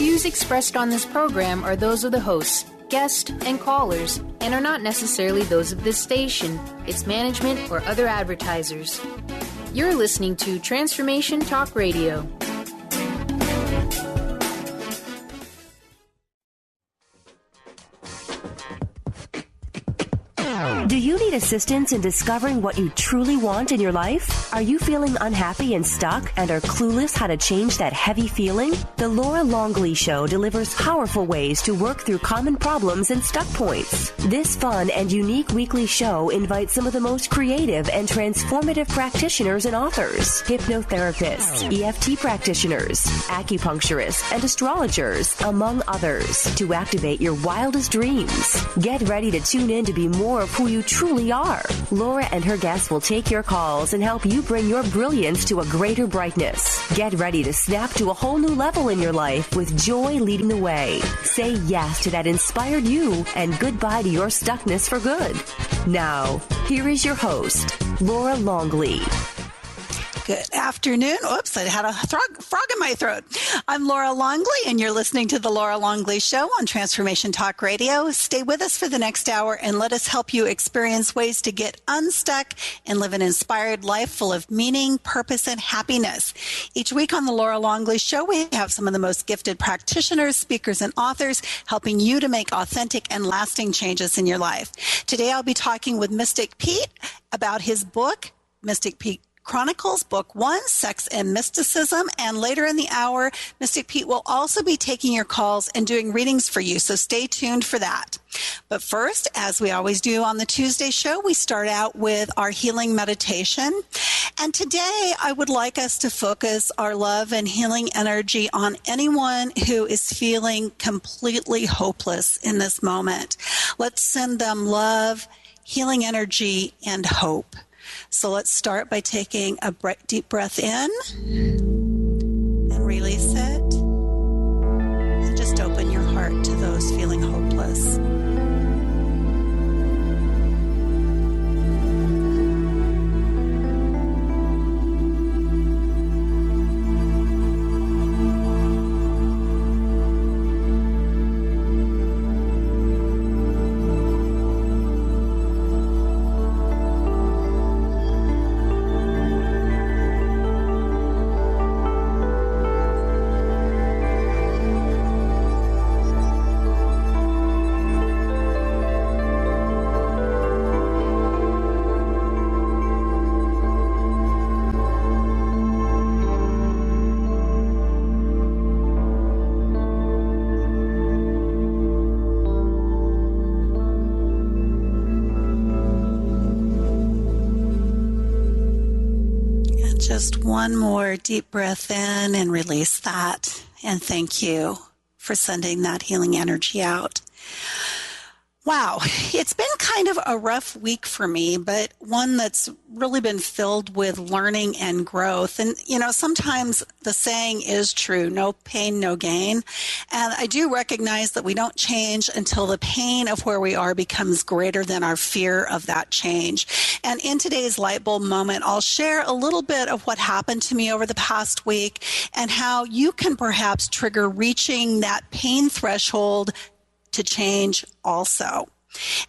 views expressed on this program are those of the hosts, guests, and callers, and are not necessarily those of this station, its management, or other advertisers. You're listening to Transformation Talk Radio. Do you need assistance in discovering what you truly want in your life? Are you feeling unhappy and stuck and are clueless how to change that heavy feeling? The Laura Longley Show delivers powerful ways to work through common problems and stuck points. This fun and unique weekly show invites some of the most creative and transformative practitioners and authors, hypnotherapists, EFT practitioners, acupuncturists, and astrologers, among others, to activate your wildest dreams. Get ready to tune in to be more of who you truly are. Laura and her guests will take your calls and help you bring your brilliance to a greater brightness. Get ready to snap to a whole new level in your life with joy leading the way. Say yes to that inspired you and goodbye to your stuckness for good. Now, here is your host, Laura Longley. Good afternoon. Oops, I had a frog in my throat. I'm Laura Longley, and you're listening to The Laura Longley Show on Transformation Talk Radio. Stay with us for the next hour and let us help you experience ways to get unstuck and live an inspired life full of meaning, purpose, and happiness. Each week on The Laura Longley Show, we have some of the most gifted practitioners, speakers, and authors helping you to make authentic and lasting changes in your life. Today, I'll be talking with Mystic Pete about his book, Mystic Pete Chronicles, Book 1, Sex and Mysticism, and later in the hour, Mystic Pete will also be taking your calls and doing readings for you, so stay tuned for that. But first, as we always do on the Tuesday show, we start out with our healing meditation. And today, I would like us to focus our love and healing energy on anyone who is feeling completely hopeless in this moment. Let's send them love, healing energy, and hope. So let's start by taking a deep breath in and release it. And just open your heart to those feeling hopeless. Just one more deep breath in and release that. And thank you for sending that healing energy out. Wow, it's been kind of a rough week for me, but one that's really been filled with learning and growth. And, you know, sometimes the saying is true, no pain, no gain. And I do recognize that we don't change until the pain of where we are becomes greater than our fear of that change. And in today's light bulb moment, I'll share a little bit of what happened to me over the past week and how you can perhaps trigger reaching that pain threshold to change also.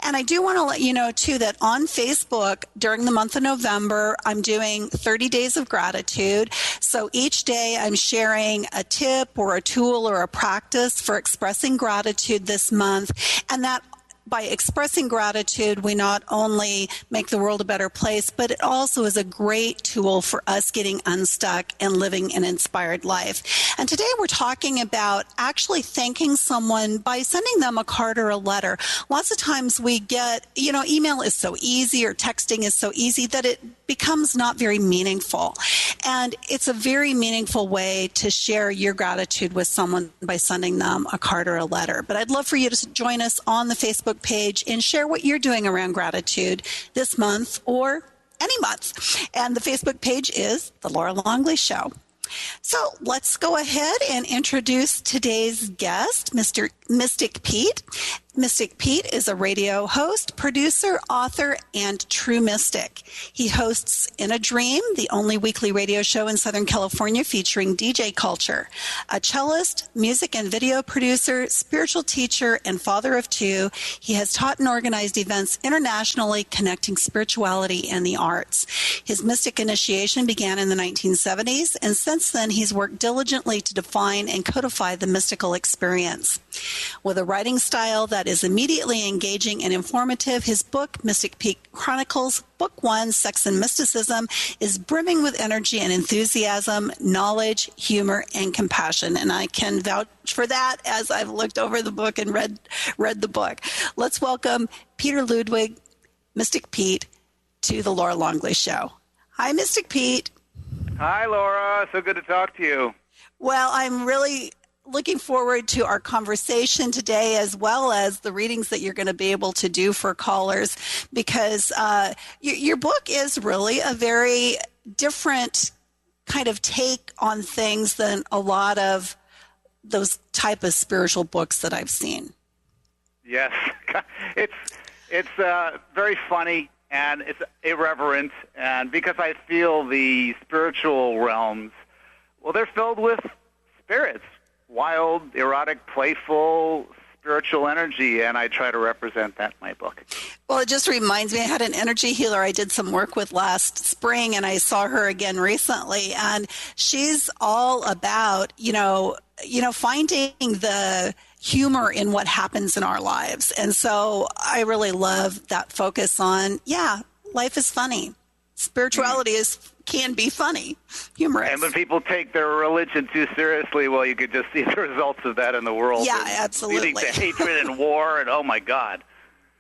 And I do want to let you know, too, that on Facebook during the month of November, I'm doing 30 days of gratitude. So each day I'm sharing a tip or a tool or a practice for expressing gratitude this month. And that by expressing gratitude, we not only make the world a better place, but it also is a great tool for us getting unstuck and living an inspired life. And today we're talking about actually thanking someone by sending them a card or a letter. Lots of times we get, email is so easy or texting is so easy that it becomes not very meaningful. And it's a very meaningful way to share your gratitude with someone by sending them a card or a letter. But I'd love for you to join us on the Facebook page and share what you're doing around gratitude this month or any month. And the Facebook page is The Laura Longley Show. So let's go ahead and introduce today's guest, Mr. Mystic Pete. Mystic Pete is a radio host, producer, author, and true mystic. He hosts In a Dream, the only weekly radio show in Southern California featuring DJ culture. A cellist, music and video producer, spiritual teacher, and father of two, he has taught and organized events internationally connecting spirituality and the arts. His mystic initiation began in the 1970s, and since then he's worked diligently to define and codify the mystical experience. With a writing style that is immediately engaging and informative, his book, Mystic Pete Chronicles, Book 1, Sex and Mysticism, is brimming with energy and enthusiasm, knowledge, humor, and compassion. And I can vouch for that as I've looked over the book and read the book. Let's welcome Peter Ludwig, Mystic Pete, to the Laura Longley Show. Hi, Mystic Pete. Hi, Laura. So good to talk to you. Well, I'm really looking forward to our conversation today, as well as the readings that you're going to be able to do for callers, because your book is really a very different kind of take on things than a lot of those type of spiritual books that I've seen. Yes, it's very funny and it's irreverent, and because I feel the spiritual realms, well, they're filled with spirits. Wild, erotic, playful, spiritual energy, and I try to represent that in my book. Well, it just reminds me, I had an energy healer I did some work with last spring, and I saw her again recently, and she's all about, finding the humor in what happens in our lives. And so I really love that focus on, life is funny. Spirituality can be funny, humorous. And when people take their religion too seriously, well, you could just see the results of that in the world. Yeah, absolutely. Leading to hatred and war, and oh my God.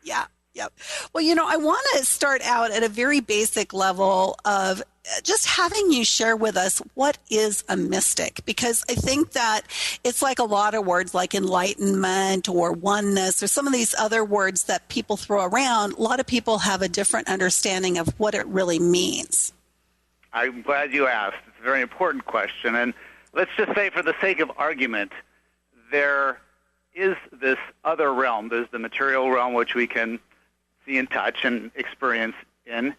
Yeah, yep. Well, I want to start out at a very basic level of just having you share with us what is a mystic, because I think that it's like a lot of words like enlightenment or oneness or some of these other words that people throw around. A lot of people have a different understanding of what it really means. I'm glad you asked. It's a very important question. And let's just say, for the sake of argument, there is this other realm. There's the material realm, which we can see and touch and experience in.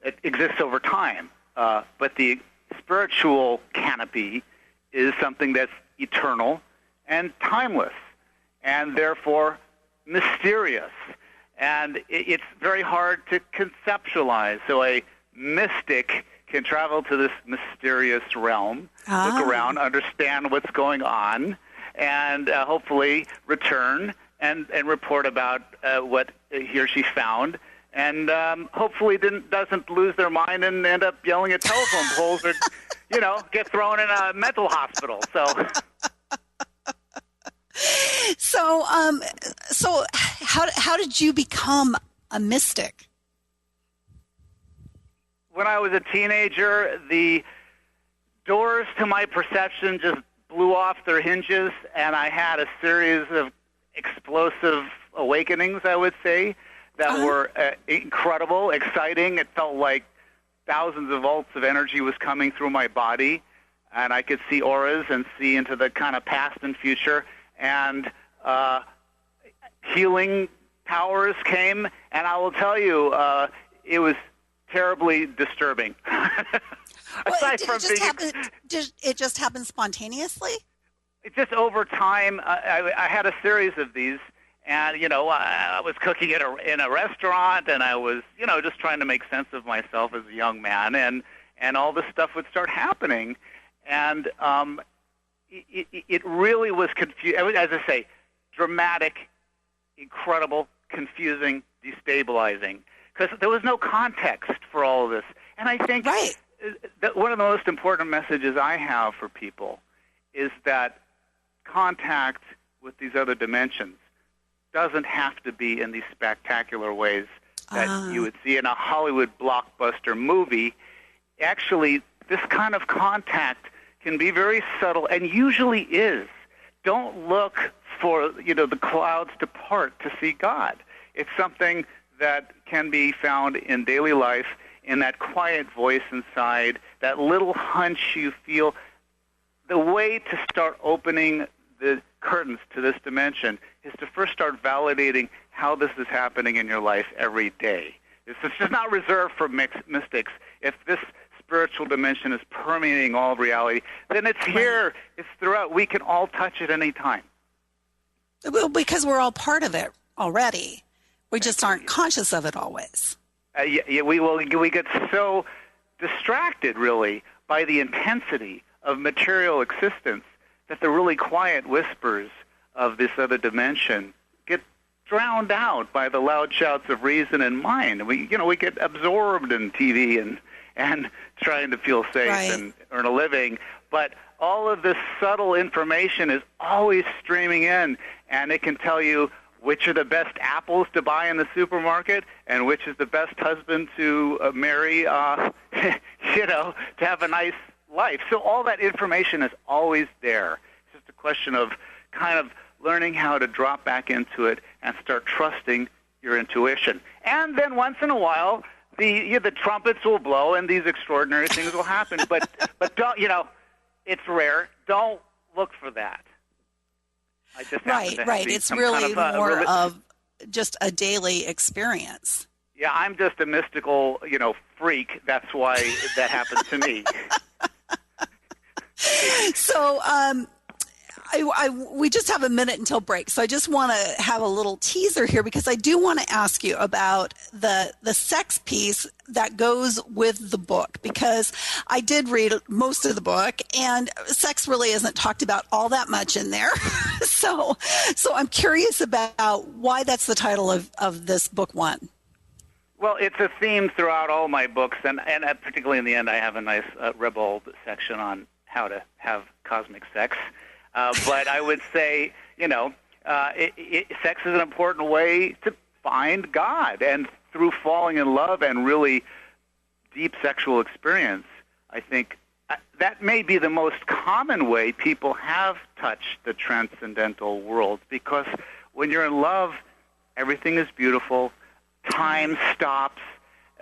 It exists over time. But the spiritual canopy is something that's eternal and timeless, and therefore mysterious. And it's very hard to conceptualize. So a mystic can travel to this mysterious realm, look around, understand what's going on, and hopefully return and report about what he or she found, and hopefully doesn't lose their mind and end up yelling at telephone poles or, get thrown in a mental hospital. So how did you become a mystic? When I was a teenager, the doors to my perception just blew off their hinges, and I had a series of explosive awakenings, I would say, that were incredible, exciting. It felt like thousands of volts of energy was coming through my body, and I could see auras and see into the kind of past and future, and healing powers came, and I will tell you, it was terribly disturbing. Did it just happen spontaneously? It just over time. I had a series of these, and I was cooking in a restaurant, and I was just trying to make sense of myself as a young man, and all this stuff would start happening, and it really was confusing. As I say, dramatic, incredible, confusing, destabilizing, because there was no context for all of this. And I think that one of the most important messages I have for people is that contact with these other dimensions doesn't have to be in these spectacular ways that you would see in a Hollywood blockbuster movie. Actually, this kind of contact can be very subtle and usually is. Don't look for, the clouds to part to see God. It's something that can be found in daily life, in that quiet voice inside, that little hunch you feel. The way to start opening the curtains to this dimension is to first start validating how this is happening in your life every day. It's just not reserved for mystics. If this spiritual dimension is permeating all of reality, then it's here, it's throughout. We can all touch it any time. Well, because we're all part of it already. We just aren't conscious of it always. We get so distracted, really, by the intensity of material existence that the really quiet whispers of this other dimension get drowned out by the loud shouts of reason and mind. We get absorbed in TV and trying to feel safe and earn a living. But all of this subtle information is always streaming in, and it can tell you which are the best apples to buy in the supermarket and which is the best husband to marry, to have a nice life. So all that information is always there. It's just a question of kind of learning how to drop back into it and start trusting your intuition. And then once in a while, the trumpets will blow and these extraordinary things will happen. But don't, it's rare. Don't look for that. I just right. It's really more of just a daily experience. Yeah, I'm just a mystical, freak. That's why that happens to me. So we just have a minute until break. So I just want to have a little teaser here because I do want to ask you about the sex piece that goes with the book, because I did read most of the book and sex really isn't talked about all that much in there. So I'm curious about why that's the title of this book one. Well, it's a theme throughout all my books, and particularly in the end, I have a nice rebel section on how to have cosmic sex. But I would say, sex is an important way to find God. And through falling in love and really deep sexual experience, I think that may be the most common way people have touched the transcendental world. Because when you're in love, everything is beautiful. Time stops.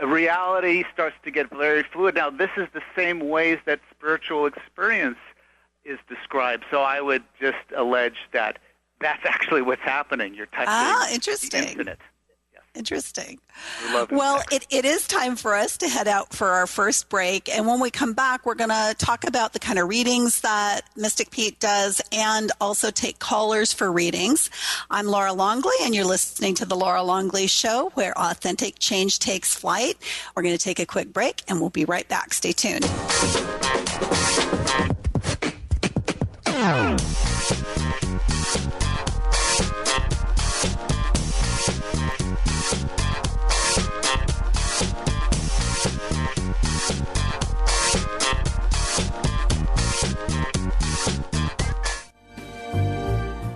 Reality starts to get very fluid. Now, this is the same ways that spiritual experience is described. So I would just allege that that's actually what's happening. You're touching the infinite. Yes. Interesting. Well, it is time for us to head out for our first break. And when we come back, we're going to talk about the kind of readings that Mystic Pete does and also take callers for readings. I'm Laura Longley, and you're listening to The Laura Longley Show, where authentic change takes flight. We're going to take a quick break, and we'll be right back. Stay tuned.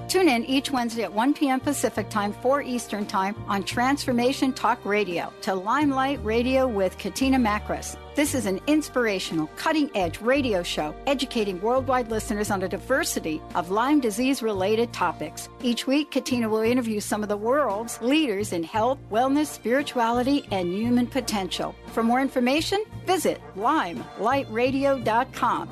Tune in each Wednesday at 1 p.m. Pacific Time, 4 Eastern Time on Transformation Talk Radio to Limelight Radio with Katina Makris. This is an inspirational, cutting-edge radio show educating worldwide listeners on a diversity of Lyme disease-related topics. Each week, Katina will interview some of the world's leaders in health, wellness, spirituality, and human potential. For more information, visit limelightradio.com.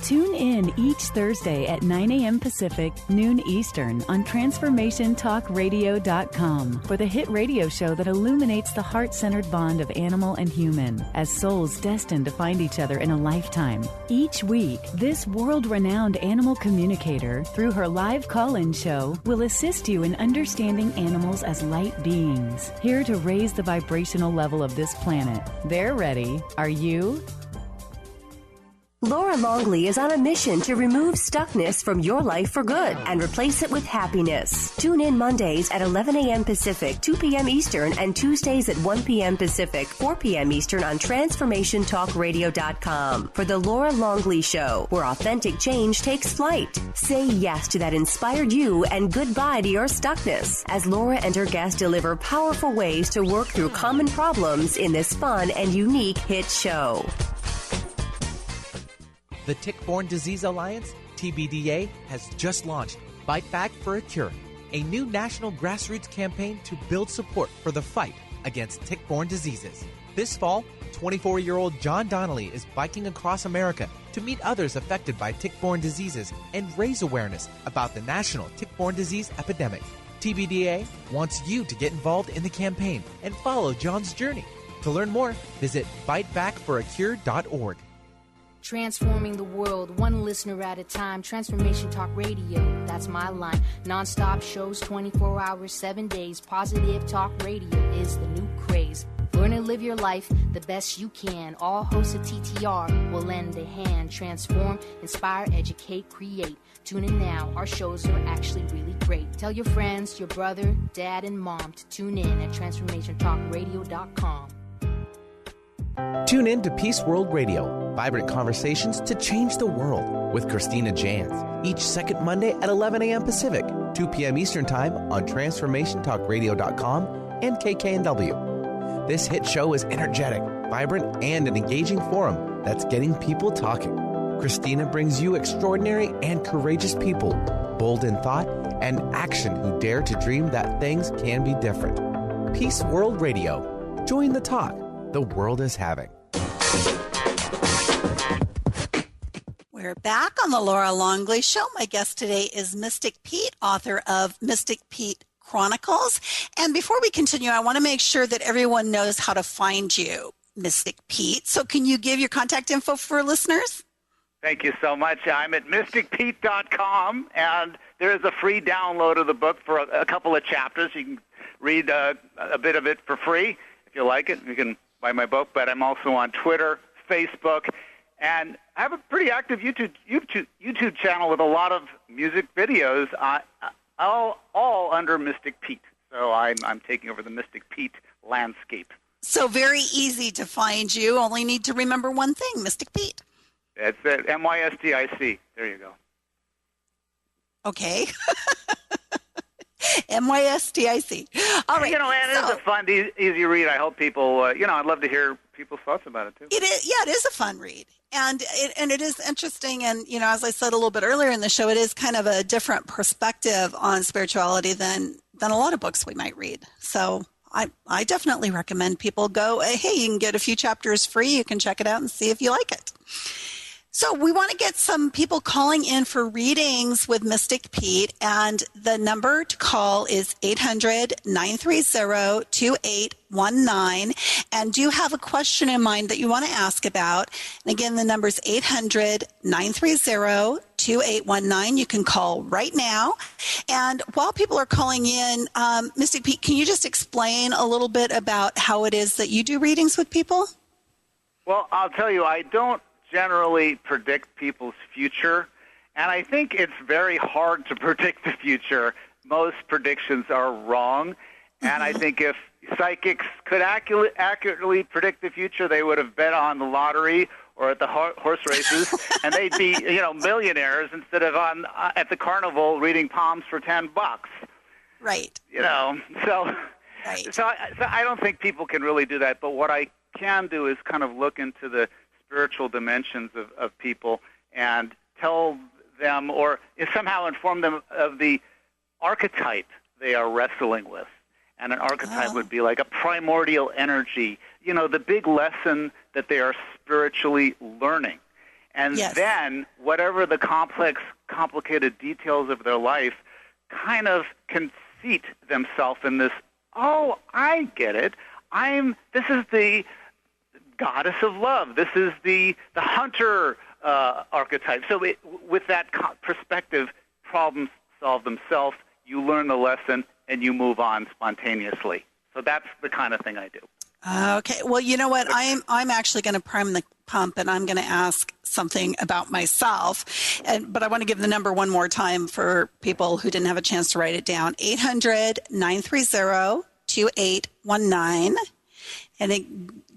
Tune in each Thursday at 9 a.m. Pacific, noon Eastern on TransformationTalkRadio.com for the hit radio show that illuminates the heart-centered bond of animal and human as souls destined to find each other in a lifetime. Each week, this world-renowned animal communicator, through her live call-in show, will assist you in understanding animals as light beings, here to raise the vibrational level of this planet. They're ready. Are you? Laura Longley is on a mission to remove stuckness from your life for good and replace it with happiness. Tune in Mondays at 11 a.m. Pacific, 2 p.m. Eastern, and Tuesdays at 1 p.m. Pacific, 4 p.m. Eastern on TransformationTalkRadio.com for The Laura Longley Show, where authentic change takes flight. Say yes to that inspired you and goodbye to your stuckness as Laura and her guests deliver powerful ways to work through common problems in this fun and unique hit show. The Tick-Borne Disease Alliance, TBDA, has just launched Fight Back for a Cure, a new national grassroots campaign to build support for the fight against tick-borne diseases. This fall, 24-year-old John Donnelly is biking across America to meet others affected by tick-borne diseases and raise awareness about the national tick-borne disease epidemic. TBDA wants you to get involved in the campaign and follow John's journey. To learn more, visit bitebackforacure.org. Transforming the world, one listener at a time. Transformation Talk Radio, that's my line. Non-stop shows, 24 hours, 7 days. Positive Talk Radio is the new craze. Learn and live your life the best you can. All hosts of TTR will lend a hand. Transform, inspire, educate, create. Tune in now. Our shows are actually really great. Tell your friends, your brother, dad, and mom to tune in at TransformationTalkRadio.com. Tune in to Peace World Radio, vibrant conversations to change the world with Christina Jans, each second Monday at 11 a.m. Pacific, 2 p.m. Eastern Time on TransformationTalkRadio.com and KKNW. This hit show is energetic, vibrant, and an engaging forum that's getting people talking. Christina brings you extraordinary and courageous people, bold in thought and action who dare to dream that things can be different. Peace World Radio. Join the talk the world is having. We're back on the Laura Longley Show. My guest today is Mystic Pete, author of Mystic Pete Chronicles. And before we continue, I want to make sure that everyone knows how to find you, Mystic Pete. So can you give your contact info for listeners? Thank you so much. I'm at mysticpete.com, and there is a free download of the book for a couple of chapters. You can read a bit of it for free if you like it. You can buy my book, but I'm also on Twitter, Facebook, and I have a pretty active YouTube channel with a lot of music videos, all under Mystic Pete. So I'm taking over the Mystic Pete landscape. So very easy to find you. Only need to remember one thing, Mystic Pete. That's it, MYSTIC. There you go. Okay. MYSTIC. All right. And it's a fun, easy read. I hope people, I'd love to hear people's thoughts about it, too. It is a fun read. And it is interesting. And, as I said a little bit earlier in the show, it is kind of a different perspective on spirituality than a lot of books we might read. So I definitely recommend people go, hey, you can get a few chapters free. You can check it out and see if you like it. So we want to get some people calling in for readings with Mystic Pete, and the number to call is 800-930-2819. And do you have a question in mind that you want to ask about? And again, the number is 800-930-2819. You can call right now. And while people are calling in, Mystic Pete, can you just explain a little bit about how it is that you do readings with people? Well, I'll tell you, I don't generally predict people's future, and I think it's very hard to predict the future. Most predictions are wrong, and I think if psychics could accurately predict the future, they would have bet on the lottery or at the horse races, and they'd be millionaires instead of at the carnival reading palms for $10. Right. So I don't think people can really do that, but what I can do is kind of look into the spiritual dimensions of people and tell them or somehow inform them of the archetype they are wrestling with. And an archetype would be like a primordial energy, the big lesson that they are spiritually learning. And then whatever the complicated details of their life kind of conceit themselves in this, oh, I get it. This is the goddess of love. This is the hunter archetype. So with that perspective, problems solve themselves. You learn the lesson, and you move on spontaneously. So that's the kind of thing I do. Okay. Well, you know what? I'm actually going to prime the pump, and I'm going to ask something about myself. But I want to give the number one more time for people who didn't have a chance to write it down. 800-930-2819. And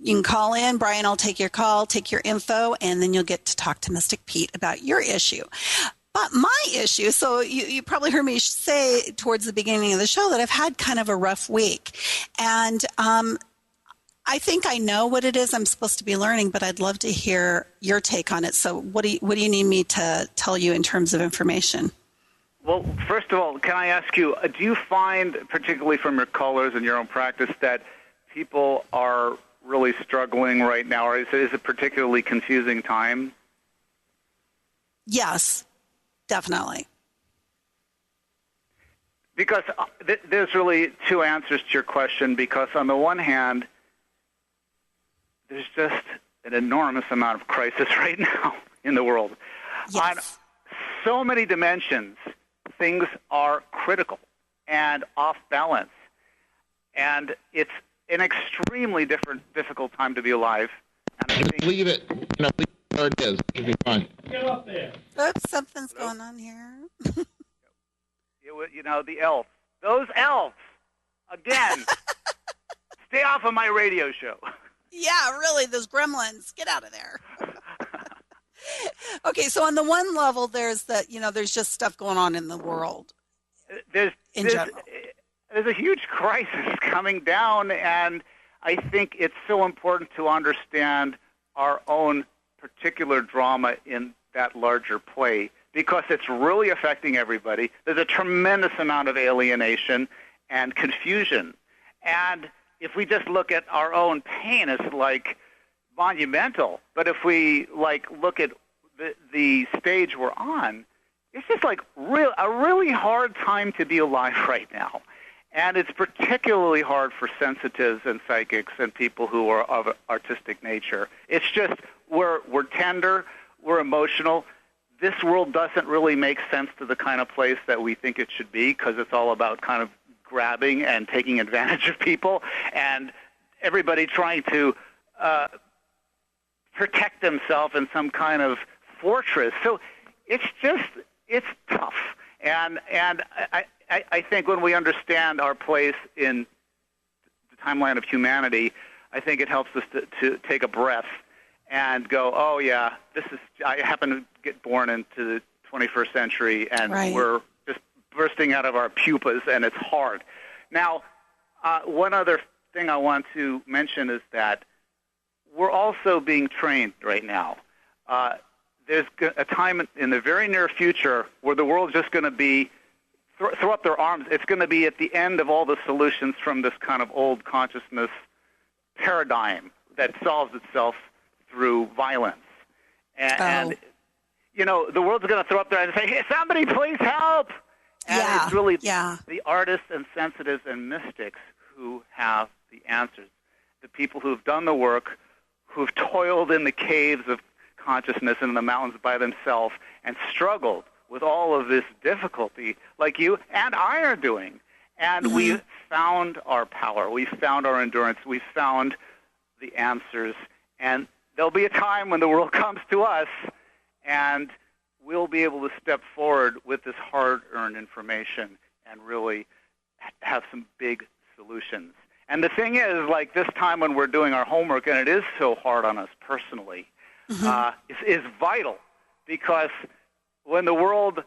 you can call in. Brian will take your call, take your info, and then you'll get to talk to Mystic Pete about your issue. But my issue, so you probably heard me say towards the beginning of the show that I've had kind of a rough week. And I think I know what it is I'm supposed to be learning, but I'd love to hear your take on it. So what do you need me to tell you in terms of information? Well, first of all, can I ask you, do you find, particularly from your callers and your own practice, that people are really struggling right now, or is it a particularly confusing time? Yes, definitely. Because there's really two answers to your question, because on the one hand, there's just an enormous amount of crisis right now in the world. Yes. On so many dimensions, things are critical and off balance. And it's an extremely difficult time to be alive. And I think, leave it. Leave it where it is. It'll be fine. Get up there. Oops, something's going on here. The elves. Those elves. Again. Stay off of my radio show. Yeah, really, those gremlins. Get out of there. Okay, so on the one level, there's just stuff going on in the world. There's general. There's a huge crisis coming down, and I think it's so important to understand our own particular drama in that larger play, because it's really affecting everybody. There's a tremendous amount of alienation and confusion. And if we just look at our own pain, it's like monumental. But if we look at the stage we're on, it's just like a really hard time to be alive right now. And it's particularly hard for sensitives and psychics and people who are of artistic nature. It's just we're tender, we're emotional. This world doesn't really make sense to the kind of place that we think it should be, because it's all about kind of grabbing and taking advantage of people, and everybody trying to protect themselves in some kind of fortress. So it's tough. And I think when we understand our place in the timeline of humanity, I think it helps us to take a breath and go, oh yeah, I happen to get born into the 21st century, and right. We're just bursting out of our pupas, and it's hard. Now, one other thing I want to mention is that we're also being trained right now. There's a time in the very near future where the world's just going to be throw up their arms. It's going to be at the end of all the solutions from this kind of old consciousness paradigm that solves itself through violence. And the world's going to throw up there and say, hey, somebody please help. And it's really the artists and sensitives and mystics who have the answers, the people who've done the work, who've toiled in the caves of consciousness and in the mountains by themselves and struggled with all of this difficulty, like you and I are doing. And we've found our power. We've found our endurance. We've found the answers. And there'll be a time when the world comes to us, and we'll be able to step forward with this hard-earned information and really have some big solutions. And the thing is, like this time when we're doing our homework, and it is so hard on us personally, is vital, because when the world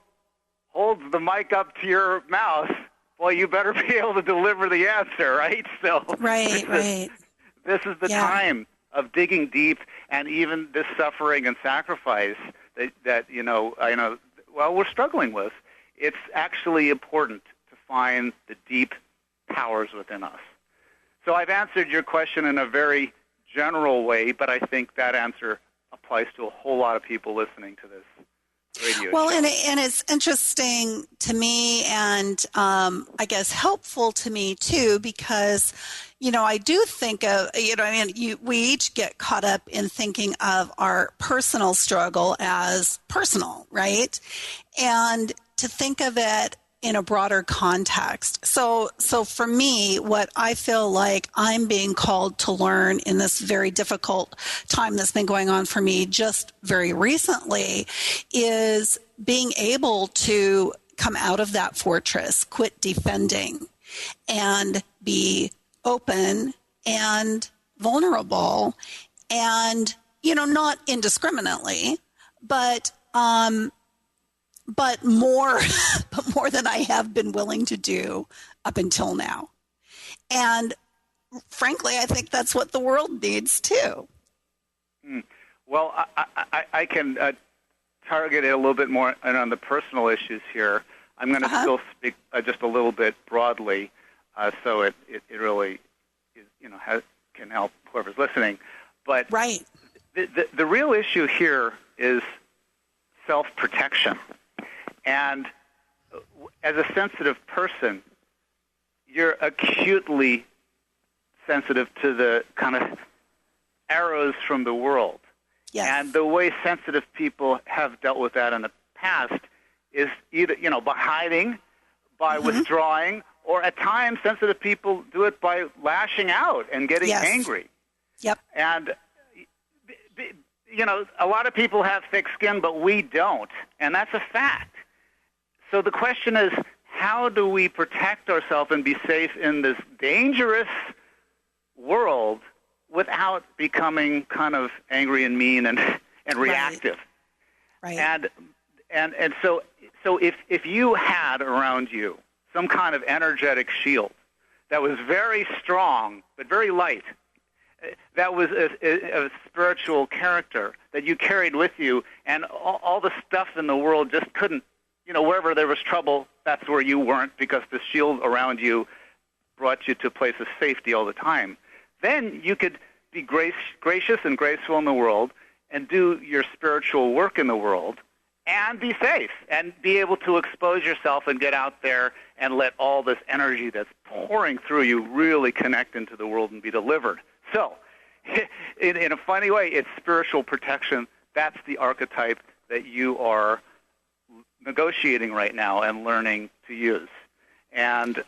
holds the mic up to your mouth, well, you better be able to deliver the answer, right? So this is the time of digging deep, and even this suffering and sacrifice that we're struggling with. It's actually important to find the deep powers within us. So I've answered your question in a very general way, but I think that answer applies to a whole lot of people listening to this radio show. And it's interesting to me, and I guess helpful to me too, because I do think of, we each get caught up in thinking of our personal struggle as personal, right? And to think of it in a broader context. So for me, what I feel like I'm being called to learn in this very difficult time that's been going on for me just very recently is being able to come out of that fortress, quit defending, and be open and vulnerable, and not indiscriminately, but more than I have been willing to do up until now. And frankly, I think that's what the world needs too. Well, I can target it a little bit more on the personal issues here. I'm going to still speak just a little bit broadly, so it really is, can help whoever's listening. But right. The real issue here is self-protection. And as a sensitive person, you're acutely sensitive to the kind of arrows from the world. Yes. And the way sensitive people have dealt with that in the past is either, by hiding, by withdrawing, or at times sensitive people do it by lashing out and getting angry. Yep. And, a lot of people have thick skin, but we don't. And that's a fact. So the question is, how do we protect ourselves and be safe in this dangerous world without becoming kind of angry and mean and reactive? Right. And so if you had around you some kind of energetic shield that was very strong but very light, that was a spiritual character that you carried with you, and all the stuff in the world just couldn't, wherever there was trouble, that's where you weren't, because the shield around you brought you to a place of safety all the time. Then you could be gracious and graceful in the world and do your spiritual work in the world and be safe and be able to expose yourself and get out there and let all this energy that's pouring through you really connect into the world and be delivered. So, in a funny way, it's spiritual protection. That's the archetype that you are negotiating right now and learning to use. And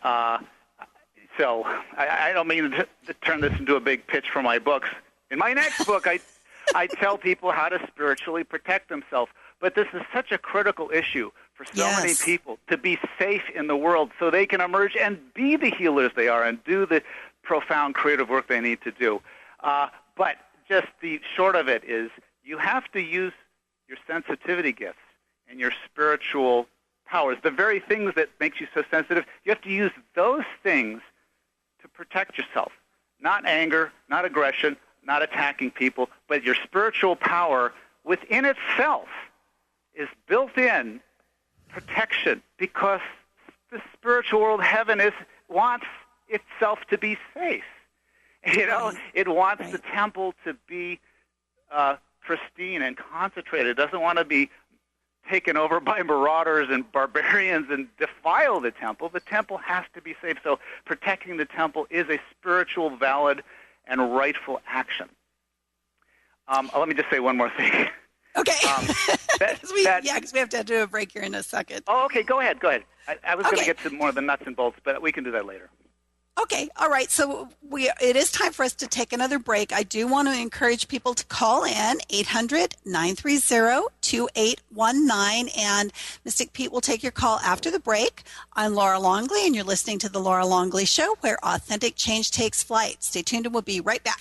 so I don't mean to turn this into a big pitch for my books. In my next book, I tell people how to spiritually protect themselves. But this is such a critical issue for so many people, to be safe in the world so they can emerge and be the healers they are and do the profound creative work they need to do. But just the short of it is you have to use your sensitivity gifts and your spiritual powers, the very things that makes you so sensitive. You have to use those things to protect yourself. Not anger, not aggression, not attacking people, but your spiritual power within itself is built-in protection, because the spiritual world, heaven, wants itself to be safe. It wants the temple to be pristine and concentrated. It doesn't want to be taken over by marauders and barbarians and defile the temple. The temple has to be safe. So protecting the temple is a spiritual, valid, and rightful action. Let me just say one more thing. Okay. Because we have to do a break here in a second. Oh, okay. Go ahead. I was going to get to more of the nuts and bolts, but we can do that later. Okay. All right. So it is time for us to take another break. I do want to encourage people to call in 800-930-2819, and Mystic Pete will take your call after the break. I'm Laura Longley, and you're listening to The Laura Longley Show, where authentic change takes flight. Stay tuned, and we'll be right back.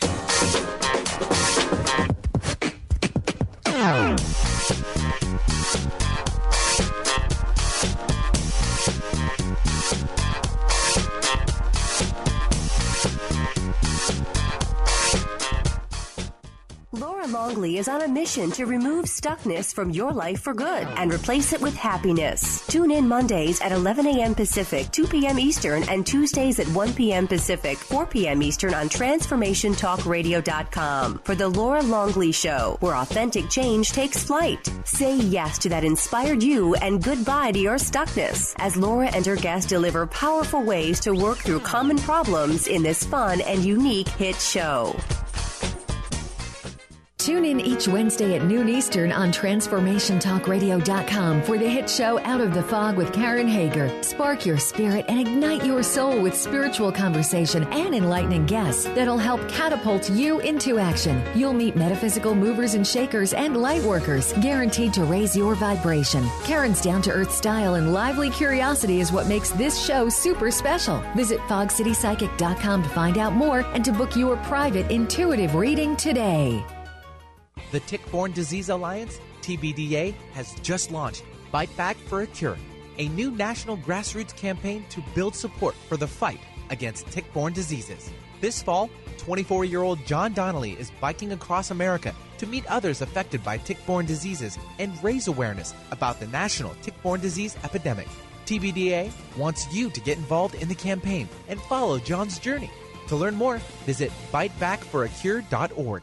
Laura Longley is on a mission to remove stuckness from your life for good and replace it with happiness. Tune in Mondays at 11 a.m. Pacific, 2 p.m. Eastern, and Tuesdays at 1 p.m. Pacific, 4 p.m. Eastern on TransformationTalkRadio.com for The Laura Longley Show, where authentic change takes flight. Say yes to that inspired you and goodbye to your stuckness as Laura and her guests deliver powerful ways to work through common problems in this fun and unique hit show. Tune in each Wednesday at noon Eastern on TransformationTalkRadio.com for the hit show Out of the Fog with Karen Hager. Spark your spirit and ignite your soul with spiritual conversation and enlightening guests that'll help catapult you into action. You'll meet metaphysical movers and shakers and light workers, guaranteed to raise your vibration. Karen's down-to-earth style and lively curiosity is what makes this show super special. Visit FogCityPsychic.com to find out more and to book your private intuitive reading today. The Tick-Borne Disease Alliance, TBDA, has just launched Bite Back for a Cure, a new national grassroots campaign to build support for the fight against tick-borne diseases. This fall, 24-year-old John Donnelly is biking across America to meet others affected by tick-borne diseases and raise awareness about the national tick-borne disease epidemic. TBDA wants you to get involved in the campaign and follow John's journey. To learn more, visit bitebackforacure.org.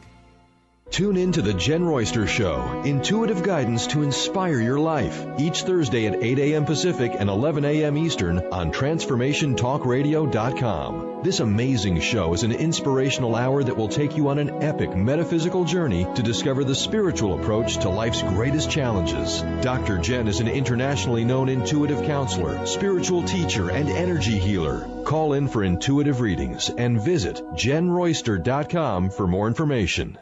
Tune in to The Jen Royster Show, intuitive guidance to inspire your life, each Thursday at 8 a.m. Pacific and 11 a.m. Eastern on TransformationTalkRadio.com. This amazing show is an inspirational hour that will take you on an epic metaphysical journey to discover the spiritual approach to life's greatest challenges. Dr. Jen is an internationally known intuitive counselor, spiritual teacher, and energy healer. Call in for intuitive readings and visit JenRoyster.com for more information.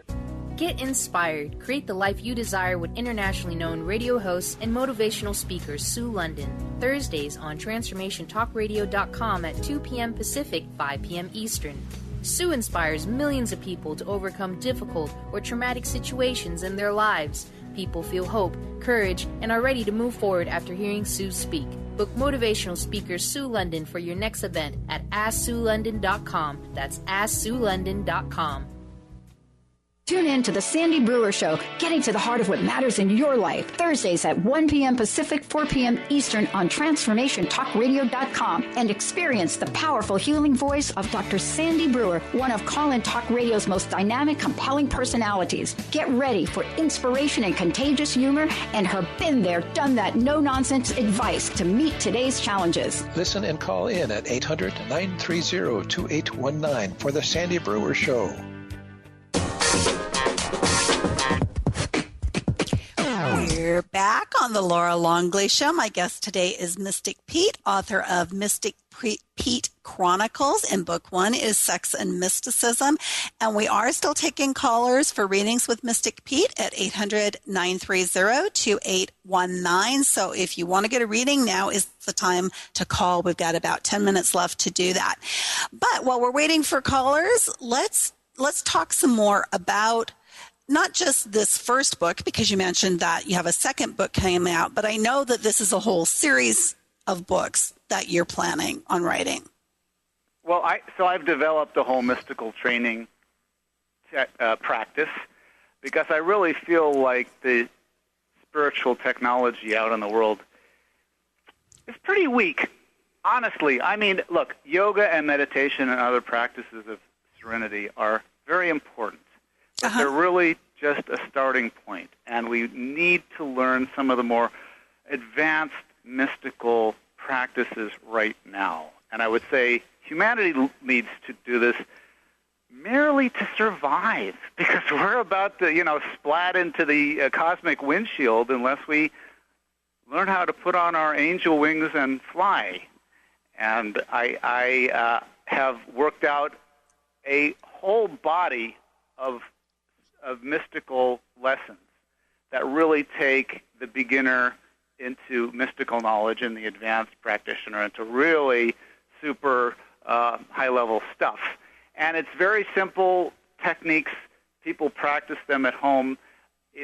Get inspired. Create the life you desire with internationally known radio hosts and motivational speaker Sue London. Thursdays on TransformationTalkRadio.com at 2 p.m. Pacific, 5 p.m. Eastern. Sue inspires millions of people to overcome difficult or traumatic situations in their lives. People feel hope, courage, and are ready to move forward after hearing Sue speak. Book motivational speaker Sue London for your next event at AskSueLondon.com. That's AskSueLondon.com. Tune in to The Sandy Brewer Show, getting to the heart of what matters in your life. Thursdays at 1 p.m. Pacific, 4 p.m. Eastern on TransformationTalkRadio.com, and experience the powerful healing voice of Dr. Sandy Brewer, one of Call-In Talk Radio's most dynamic, compelling personalities. Get ready for inspiration and contagious humor and her been there, done that, no-nonsense advice to meet today's challenges. Listen and call in at 800-930-2819 for The Sandy Brewer Show. We're back on the Laura Longley Show. My guest today is Mystic Pete, author of Mystic Pete Chronicles, and book 1 is Sex and Mysticism. And we are still taking callers for readings with Mystic Pete at 800-930-2819. So if you want to get a reading, now is the time to call. We've got about 10 minutes left to do that. But while we're waiting for callers, let's talk some more about not just this first book, because you mentioned that you have a second book came out, but I know that this is a whole series of books that you're planning on writing. Well, I've developed a whole mystical training practice because I really feel like the spiritual technology out in the world is pretty weak. Honestly, I mean, look, yoga and meditation and other practices of serenity are very important. But they're really just a starting point, and we need to learn some of the more advanced mystical practices right now. And I would say humanity needs to do this merely to survive, because we're about to, splat into the cosmic windshield unless we learn how to put on our angel wings and fly. And I have worked out a whole body of mystical lessons that really take the beginner into mystical knowledge and the advanced practitioner into really super high-level stuff. And it's very simple techniques. People practice them at home.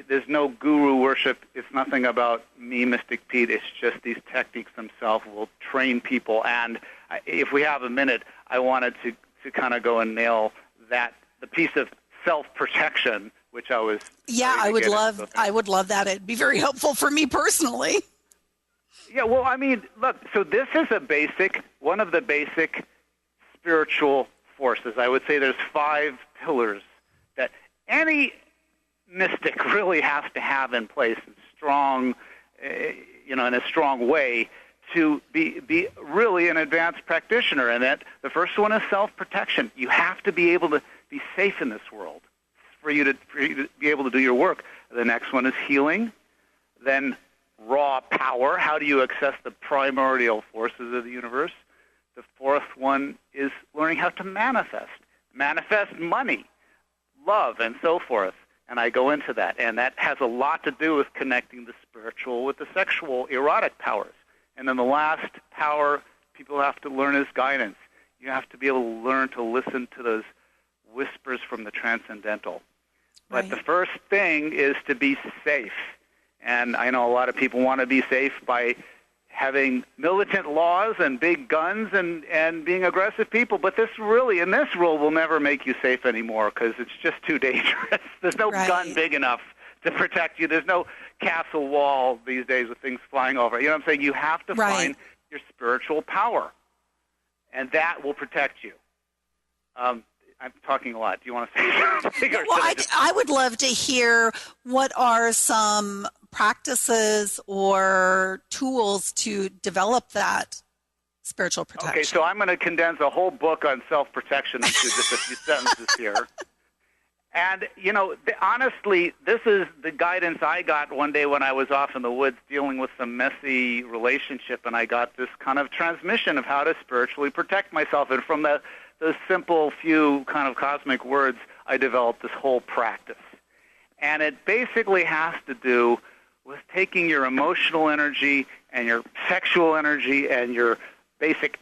There's no guru worship. It's nothing about me, Mystic Pete. It's just these techniques themselves will train people. And if we have a minute, I wanted to kind of go and nail the piece of self-protection, which I was... Yeah, I would love that. It'd be very helpful for me personally. Yeah, well, I mean, look, so this is one of the basic spiritual forces. I would say there's 5 pillars that any mystic really has to have in place, strong, in a strong way to be really an advanced practitioner. And that the first one is self-protection. You have to be able to be safe in this world for you to be able to do your work. The next one is healing. Then raw power. How do you access the primordial forces of the universe? The fourth one is learning how to manifest money, love, and so forth. And I go into that. And that has a lot to do with connecting the spiritual with the sexual, erotic powers. And then the last power people have to learn is guidance. You have to be able to learn to listen to those whispers from the transcendental. But the first thing is to be safe. And I know a lot of people want to be safe by having militant laws and big guns and being aggressive people. But this really, in this world, will never make you safe anymore because it's just too dangerous. There's no gun big enough to protect you. There's no castle wall these days with things flying over. You know what I'm saying? You have to find your spiritual power, and that will protect you. I'm talking a lot. Do you want to say something? Well, I would love to hear what are some practices or tools to develop that spiritual protection. Okay, so I'm going to condense a whole book on self-protection into just a few sentences here. And, honestly, this is the guidance I got one day when I was off in the woods dealing with some messy relationship, and I got this kind of transmission of how to spiritually protect myself. And from those simple few kind of cosmic words, I developed this whole practice. And it basically has to do with taking your emotional energy and your sexual energy and your basic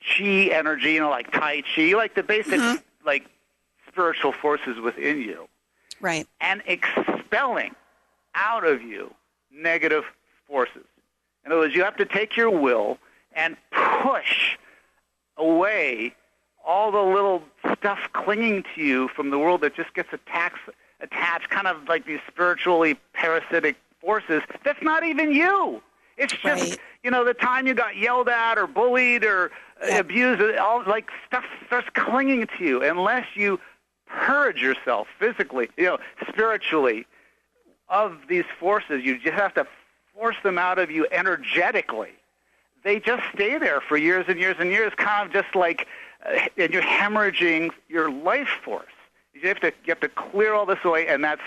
chi energy, like Tai Chi, like the basic, spiritual forces within you. Right. And expelling out of you negative forces. In other words, you have to take your will and push away all the little stuff clinging to you from the world that just gets attached, kind of like these spiritually parasitic forces. That's not even you. It's just, the time you got yelled at or bullied or abused, all like stuff starts clinging to you unless you purge yourself physically, spiritually of these forces. You just have to force them out of you energetically. They just stay there for years and years and years, kind of just like, and you're hemorrhaging your life force. You have to clear all this away, and that's,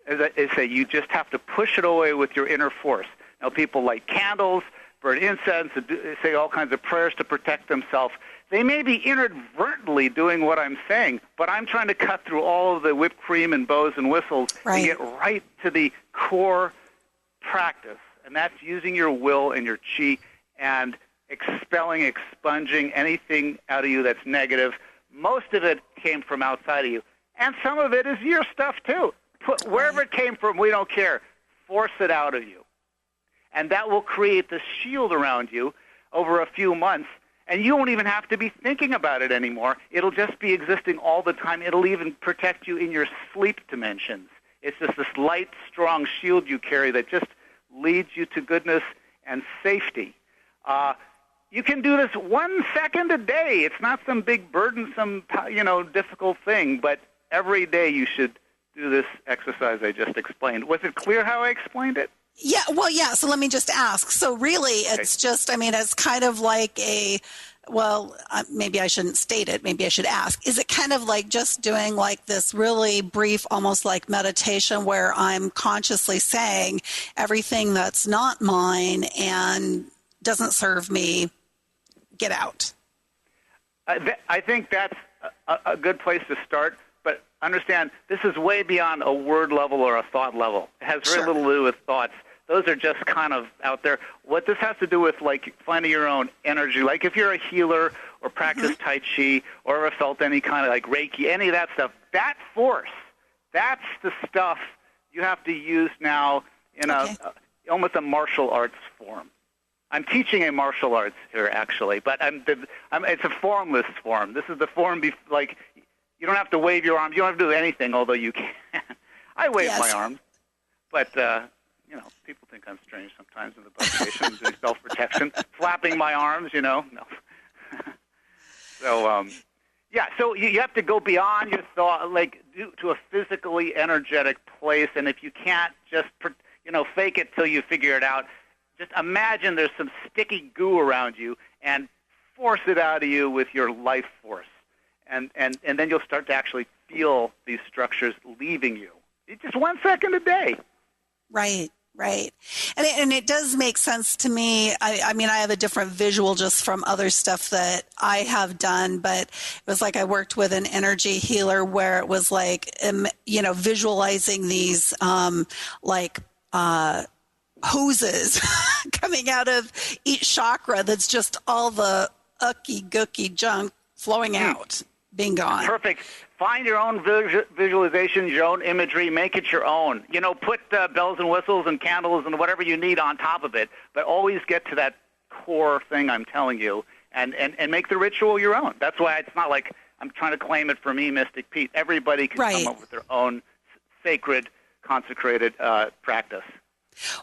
as I say, you just have to push it away with your inner force. Now, people light candles, burn incense, say all kinds of prayers to protect themselves. They may be inadvertently doing what I'm saying, but I'm trying to cut through all of the whipped cream and bows and whistles and get right to the core practice, and that's using your will and your chi and expunging anything out of you that's negative. Most of it came from outside of you, and some of it is your stuff too. Wherever it came from, we don't care. Force it out of you. And that will create this shield around you over a few months, and you won't even have to be thinking about it anymore. It'll just be existing all the time. It'll even protect you in your sleep dimensions. It's just this light, strong shield you carry that just leads you to goodness and safety. You can do this 1 second a day. It's not some big burdensome, difficult thing, but every day you should do this exercise I just explained. Was it clear how I explained it? Yeah, well, yeah, so let me just ask. So really, it's just, it's kind of like maybe I shouldn't state it, maybe I should ask. Is it kind of like just doing like this really brief, almost like meditation where I'm consciously saying everything that's not mine and doesn't serve me, get out? I think that's a good place to start. But understand, this is way beyond a word level or a thought level. It has very little to do with thoughts. Those are just kind of out there. What this has to do with, like, finding your own energy. Like if you're a healer or practice Tai Chi or ever felt any kind of, like, Reiki, any of that stuff, that force, that's the stuff you have to use now in almost a martial arts form. I'm teaching a martial arts here, actually, but it's a formless form. This is the form, you don't have to wave your arms. You don't have to do anything, although you can. I wave my arms. But, people think I'm strange sometimes in the bus station doing self-protection, flapping my arms, No. So, so you have to go beyond your thought, to a physically energetic place. And if you can't just, fake it till you figure it out, just imagine there's some sticky goo around you and force it out of you with your life force. And then you'll start to actually feel these structures leaving you. It's just 1 second a day. Right. And it does make sense to me. I have a different visual just from other stuff that I have done, but it was like I worked with an energy healer where it was like, visualizing these hoses coming out of each chakra that's just all the ucky-gooky junk flowing out. Being gone. Perfect. Find your own visualizations, your own imagery. Make it your own. Put bells and whistles and candles and whatever you need on top of it, but always get to that core thing I'm telling you and make the ritual your own. That's why it's not like I'm trying to claim it for me, Mystic Pete. Everybody can come up with their own sacred, consecrated practice.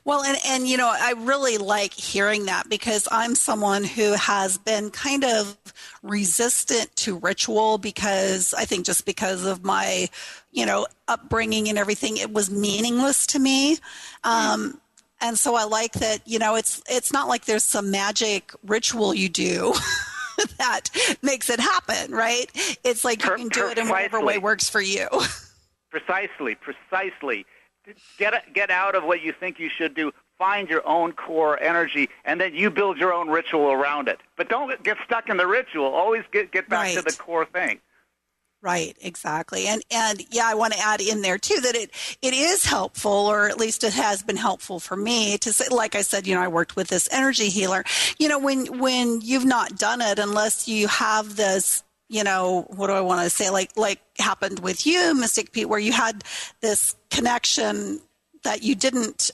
Well, and you know, I really like hearing that because I'm someone who has been kind of resistant to ritual because I think just because of my, you know, upbringing and everything, it was meaningless to me. And so I like that, you know, it's not like there's some magic ritual you do that makes it happen, right? It's like you can do it in whatever way works for you. Precisely. Get out of what you think you should do. Find your own core energy, and then you build your own ritual around it. But don't get stuck in the ritual. Always get back to the core thing. Right, exactly. And yeah, I want to add in there too that it is helpful, or at least it has been helpful for me to say, like I said, you know, I worked with this energy healer. You know, when you've not done it, unless you have this, you know, what do I want to say? Like happened with you, Mystic Pete, where you had this connection that you didn't,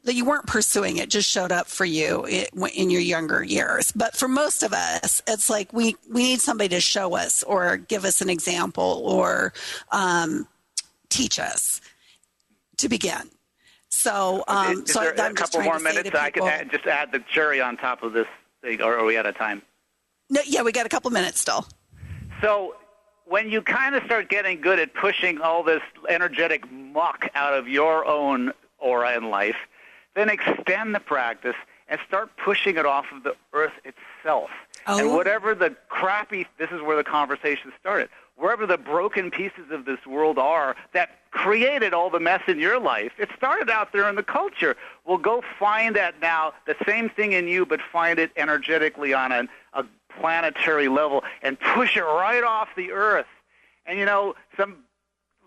that you weren't pursuing. It just showed up for you in your younger years. But for most of us, it's like we need somebody to show us or give us an example or teach us to begin. So, is there a couple more minutes? I can just add the cherry on top of this thing, or are we out of time? No, yeah, we got a couple minutes still. So when you kind of start getting good at pushing all this energetic muck out of your own aura in life, then extend the practice and start pushing it off of the earth itself. Oh. And whatever the crappy, this is where the conversation started, wherever the broken pieces of this world are that created all the mess in your life, it started out there in the culture. Well, go find that now, the same thing in you, but find it energetically on a planetary level and push it right off the earth. And, you know, some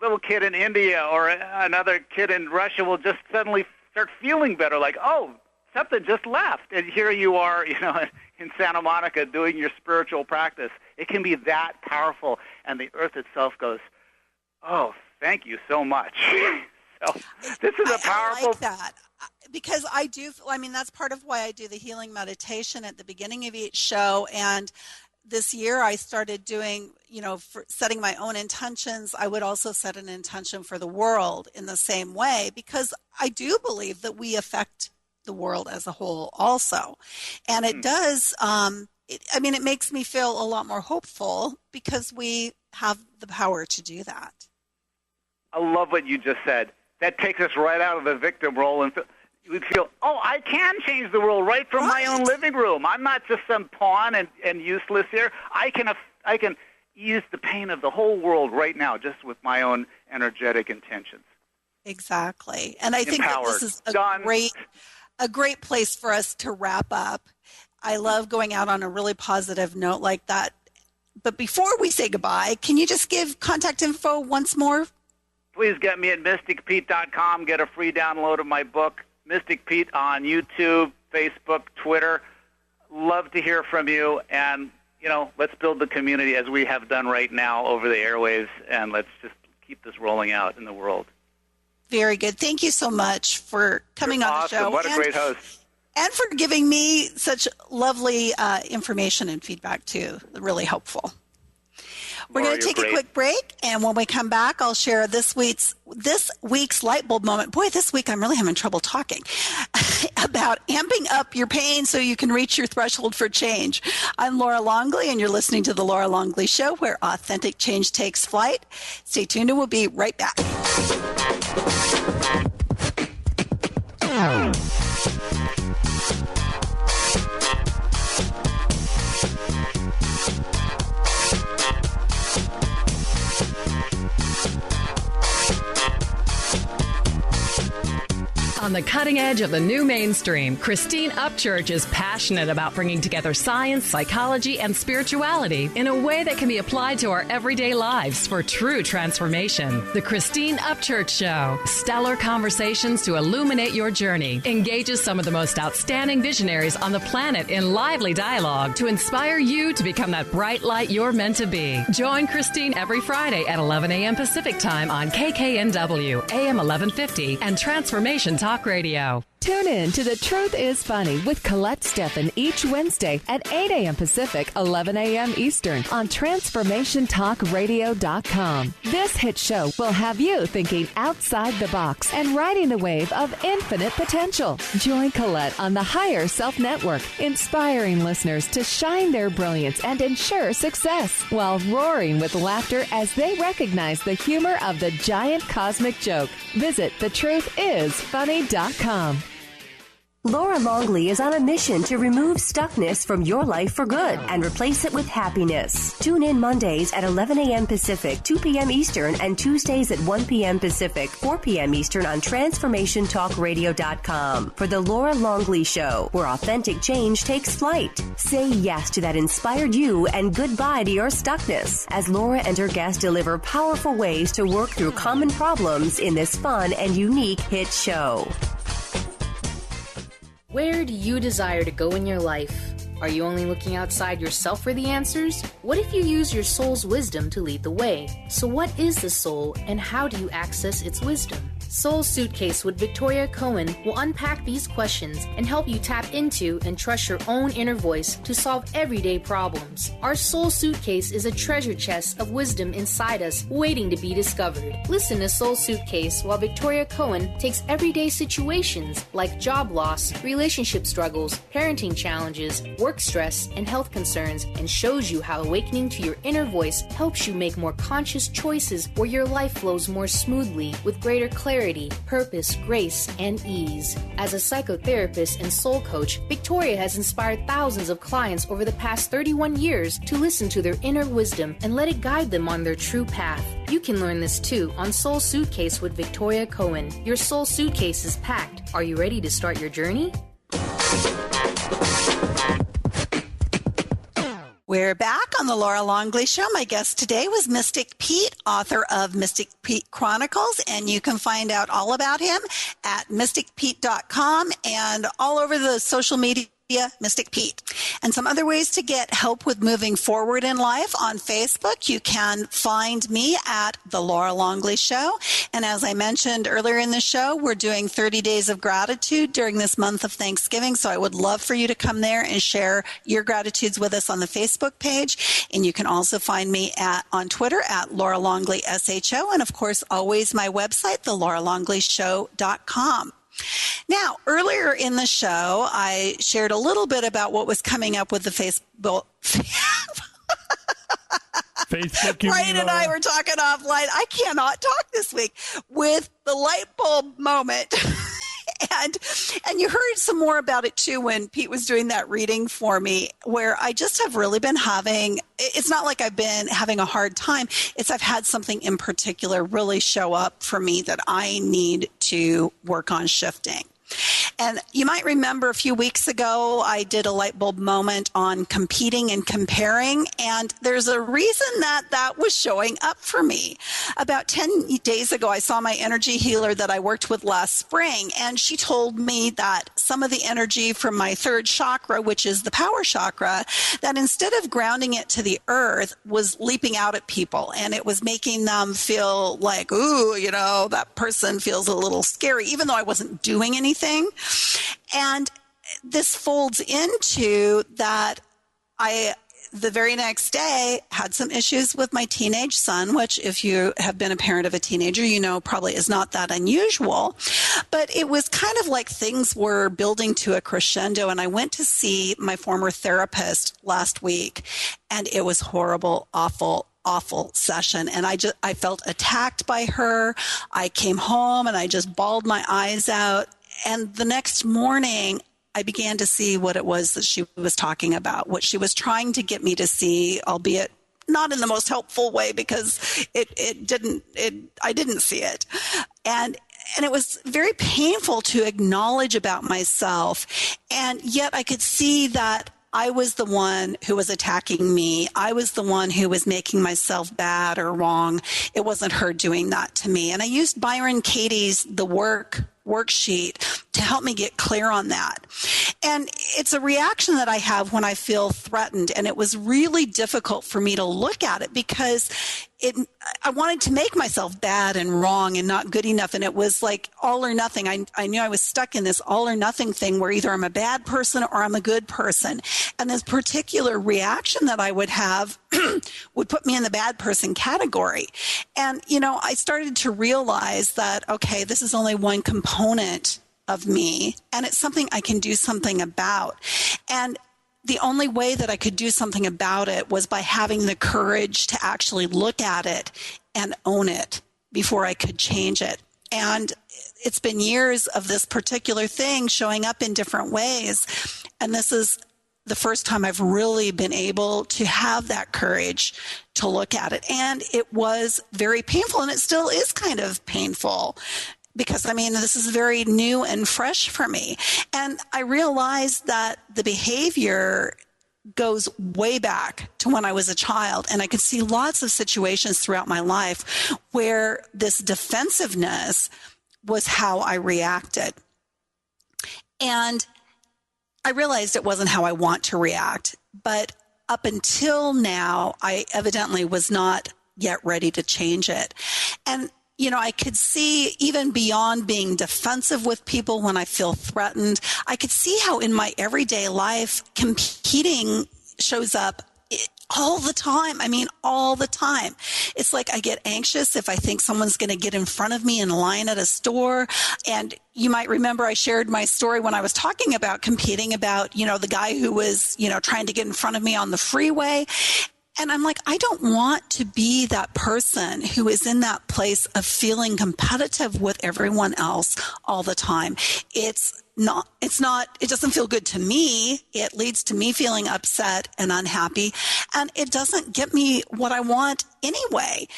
little kid in India or another kid in Russia will just suddenly start feeling better, like, oh, something just left. And here you are, you know, in Santa Monica doing your spiritual practice. It can be that powerful. And the earth itself goes, oh, thank you so much. So this is a powerful... I like that. Because that's part of why I do the healing meditation at the beginning of each show. And this year I started doing, you know, for setting my own intentions. I would also set an intention for the world in the same way, because I do believe that we affect the world as a whole also. And it does, it makes me feel a lot more hopeful because we have the power to do that. I love what you just said. That takes us right out of the victim role and you would feel, oh, I can change the world right from my own living room. I'm not just some pawn and useless here. I can ease the pain of the whole world right now just with my own energetic intentions. Exactly. And I think that this is a great place for us to wrap up. I love going out on a really positive note like that. But before we say goodbye, can you just give contact info once more? Please get me at mysticpete.com. Get a free download of my book, Mystic Pete, on YouTube, Facebook, Twitter. Love to hear from you. And, you know, let's build the community as we have done right now over the airwaves, and let's just keep this rolling out in the world. Very good. Thank you so much for coming on the show. What a great host. And for giving me such lovely information and feedback, too. Really helpful. We're going to take a quick break, and when we come back, I'll share this week's light bulb moment. Boy, this week I'm really having trouble talking about amping up your pain so you can reach your threshold for change. I'm Laura Longley, and you're listening to The Laura Longley Show, where authentic change takes flight. Stay tuned, and we'll be right back. On the cutting edge of the new mainstream, Christine Upchurch is passionate about bringing together science, psychology, and spirituality in a way that can be applied to our everyday lives for true transformation. The Christine Upchurch Show, stellar conversations to illuminate your journey, engages some of the most outstanding visionaries on the planet in lively dialogue to inspire you to become that bright light you're meant to be. Join Christine every Friday at 11 a.m. Pacific Time on KKNW, AM 1150, and Transformation Talk Radio. Tune in to The Truth is Funny with Colette Steffen each Wednesday at 8 a.m. Pacific, 11 a.m. Eastern on TransformationTalkRadio.com. This hit show will have you thinking outside the box and riding the wave of infinite potential. Join Colette on the Higher Self Network, inspiring listeners to shine their brilliance and ensure success while roaring with laughter as they recognize the humor of the giant cosmic joke. Visit thetruthисfunny.com. Laura Longley is on a mission to remove stuckness from your life for good and replace it with happiness. Tune in Mondays at 11 a.m. Pacific, 2 p.m. Eastern, and Tuesdays at 1 p.m. Pacific, 4 p.m. Eastern on TransformationTalkRadio.com for The Laura Longley Show, where authentic change takes flight. Say yes to that inspired you and goodbye to your stuckness as Laura and her guests deliver powerful ways to work through common problems in this fun and unique hit show. Where do you desire to go in your life? Are you only looking outside yourself for the answers? What if you use your soul's wisdom to lead the way? So what is the soul and how do you access its wisdom? Soul Suitcase with Victoria Cohen will unpack these questions and help you tap into and trust your own inner voice to solve everyday problems. Our Soul Suitcase is a treasure chest of wisdom inside us waiting to be discovered. Listen to Soul Suitcase while Victoria Cohen takes everyday situations like job loss, relationship struggles, parenting challenges, work stress, and health concerns and shows you how awakening to your inner voice helps you make more conscious choices where your life flows more smoothly with greater clarity, purpose, grace, and ease. As a psychotherapist and soul coach, Victoria has inspired thousands of clients over the past 31 years to listen to their inner wisdom and let it guide them on their true path. You can learn this too on Soul Suitcase with Victoria Cohen. Your soul suitcase is packed. Are you ready to start your journey? We're back on the Laura Longley Show. My guest today was Mystic Pete, author of Mystic Pete Chronicles, and you can find out all about him at mysticpete.com and all over the social media, Mystic Pete. And some other ways to get help with moving forward in life on Facebook. You can find me at The Laura Longley Show. And as I mentioned earlier in the show, we're doing 30 Days of Gratitude during this month of Thanksgiving. So I would love for you to come there and share your gratitudes with us on the Facebook page. And you can also find me on Twitter at Laura Longley SHO. And of course, always my website, thelauralongley.show.com. Now, earlier in the show, I shared a little bit about what was coming up with the Facebook. Brian and I were talking offline. I cannot talk this week with the light bulb moment. And you heard some more about it too when Pete was doing that reading for me, where I just have really been it's not like I've been having a hard time. I've had something in particular really show up for me that I need to work on shifting. And you might remember a few weeks ago, I did a light bulb moment on competing and comparing. And there's a reason that was showing up for me. About 10 days ago, I saw my energy healer that I worked with last spring. And she told me that some of the energy from my third chakra, which is the power chakra, that instead of grounding it to the earth, was leaping out at people. And it was making them feel like, ooh, that person feels a little scary, even though I wasn't doing anything. And this folds into that the very next day, had some issues with my teenage son, which if you have been a parent of a teenager, probably is not that unusual. But it was kind of like things were building to a crescendo. And I went to see my former therapist last week, and it was horrible, awful session. And I felt attacked by her. I came home and I just bawled my eyes out. And the next morning, I began to see what it was that she was talking about, what she was trying to get me to see, albeit not in the most helpful way because I didn't see it. And it was very painful to acknowledge about myself. And yet I could see that I was the one who was attacking me. I was the one who was making myself bad or wrong. It wasn't her doing that to me. And I used Byron Katie's The worksheet to help me get clear on that. And it's a reaction that I have when I feel threatened. And it was really difficult for me to look at it because I wanted to make myself bad and wrong and not good enough. And it was like all or nothing. I knew I was stuck in this all or nothing thing where either I'm a bad person or I'm a good person. And this particular reaction that I would have would put me in the bad person category. And, I started to realize that, okay, this is only one component of me, and it's something I can do something about. And the only way that I could do something about it was by having the courage to actually look at it and own it before I could change it. And it's been years of this particular thing showing up in different ways. And this is the first time I've really been able to have that courage to look at it. And it was very painful, and it still is kind of painful. Because, this is very new and fresh for me. And I realized that the behavior goes way back to when I was a child. And I could see lots of situations throughout my life where this defensiveness was how I reacted. And I realized it wasn't how I want to react. But up until now, I evidently was not yet ready to change it. And I could see even beyond being defensive with people when I feel threatened, I could see how in my everyday life competing shows up all the time. All the time. It's like I get anxious if I think someone's going to get in front of me in line at a store. And you might remember I shared my story when I was talking about competing about, the guy who was, trying to get in front of me on the freeway. And I'm like, I don't want to be that person who is in that place of feeling competitive with everyone else all the time. It doesn't feel good to me. It leads to me feeling upset and unhappy, and it doesn't get me what I want anyway.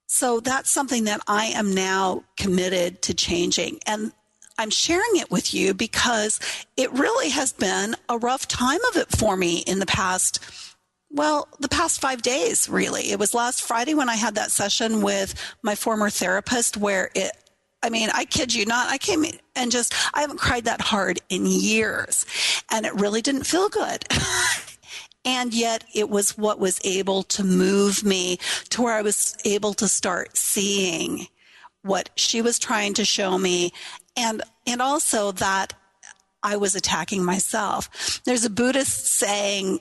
So that's something that I am now committed to changing. And I'm sharing it with you because it really has been a rough time of it for me in the past 5 days, really. It was last Friday when I had that session with my former therapist where I kid you not, I came and I haven't cried that hard in years, and it really didn't feel good. And yet it was what was able to move me to where I was able to start seeing what she was trying to show me, and also that I was attacking myself. There's a Buddhist saying,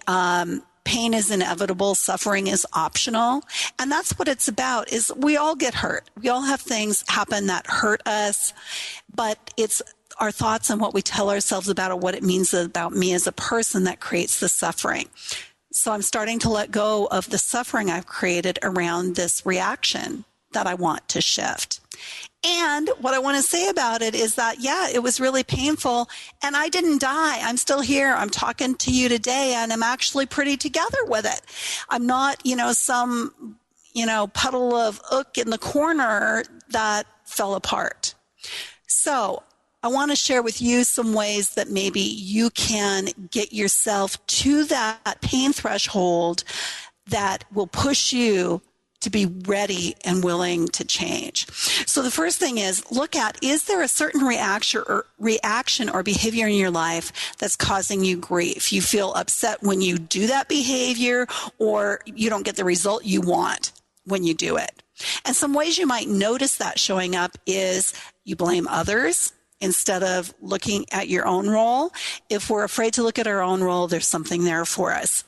pain is inevitable, suffering is optional. And that's what it's about, is we all get hurt. We all have things happen that hurt us, but it's our thoughts and what we tell ourselves about it, what it means about me as a person, that creates the suffering. So I'm starting to let go of the suffering I've created around this reaction that I want to shift. And what I want to say about it is that, it was really painful, and I didn't die. I'm still here. I'm talking to you today, and I'm actually pretty together with it. I'm not, some, puddle of ook in the corner that fell apart. So I want to share with you some ways that maybe you can get yourself to that pain threshold that will push you to be ready and willing to change. So the first thing is, look at, is there a certain reaction or behavior in your life that's causing you grief? You feel upset when you do that behavior, or you don't get the result you want when you do it. And some ways you might notice that showing up is you blame others instead of looking at your own role. If we're afraid to look at our own role, there's something there for us.